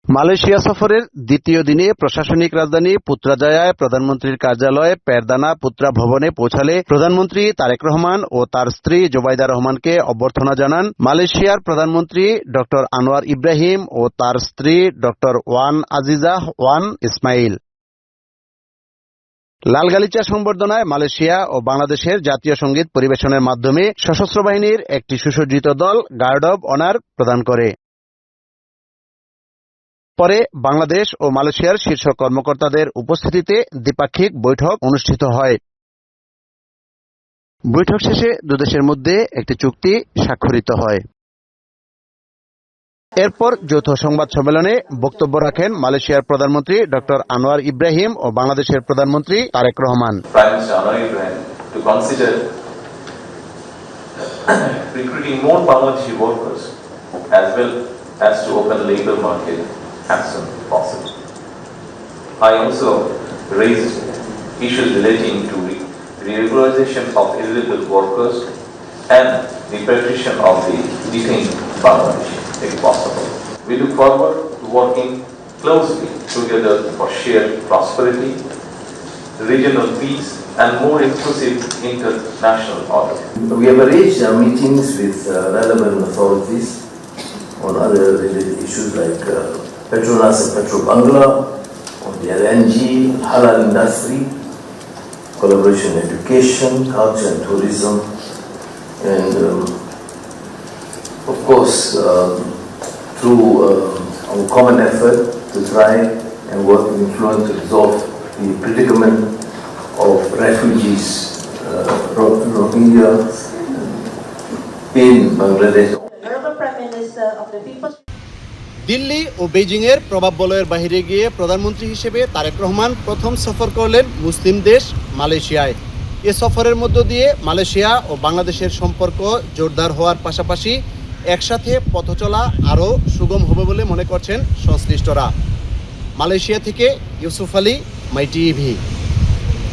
Malaysia সফরের দ্বিতীয় দিনে প্রশাসনিক রাজধানী পুত্রাজায়ায় প্রধানমন্ত্রীর কার্যালয় পেরদানা পুত্রা ভবনে পৌঁছালে প্রধানমন্ত্রী তারেক রহমান ও তার স্ত্রী জোবাইদা রহমানকে অভ্যর্থনা জানান মালয়েশিয়ার প্রধানমন্ত্রী ড আনোয়ার ইব্রাহিম ও তার স্ত্রী ড ওয়ান আজিজা ওয়ান ইসমাইল। লালগালিচা সংবর্ধনায় মালয়েশিয়া ও বাংলাদেশের জাতীয় সঙ্গীত পরিবেশনের মাধ্যমে সশস্ত্র বাহিনীর একটি সুসজ্জিত দল গার্ড অব অনার প্রদান করে। পরে বাংলাদেশ ও মালয়েশিয়ার শীর্ষ কর্মকর্তাদের উপস্থিতিতে দ্বিপাক্ষিক বৈঠক অনুষ্ঠিত হয়। বৈঠক শেষে দুদেশের মধ্যে একটি চুক্তি স্বাক্ষরিত হয়। এরপর যৌথ সংবাদ সম্মেলনে বক্তব্য রাখেন মালয়েশিয়ার প্রধানমন্ত্রী ড আনোয়ার ইব্রাহিম ও বাংলাদেশের প্রধানমন্ত্রী Tarique Rahman. Recruiting more Bangladeshi workers as well as to open labor market as soon as possible. I also raised issues relating to regularization of illegal workers and repatriation of the detained Bangladeshi, if possible. We look forward to working closely together for shared prosperity, regional peace, and more inclusive international order. We have arranged our meetings with relevant authorities on other related issues like Petronas and Petrobangla, on the LNG, halal industry, collaboration in education, culture and tourism, and of course through our common effort to try and work with influence to resolve the predicament of refugees, Rohingya in Bangladesh. Honorable Prime Minister of the People's Delhi ও Beijing এর প্রভাব বলয়ের বাইরে গিয়ে প্রধানমন্ত্রী হিসেবে তারেক রহমান প্রথম সফর করলেন মুসলিম দেশ মালয়েশিয়ায়। এ সফরের মধ্য দিয়ে মালয়েশিয়া ও বাংলাদেশের সম্পর্ক জোরদার হওয়ার পাশাপাশি একসাথে পথ চলা আরও সুগম হবে বলে মনে করছেন সংশ্লিষ্টরা। মালয়েশিয়া থেকে ইউসুফ আলী, মাই টিভি।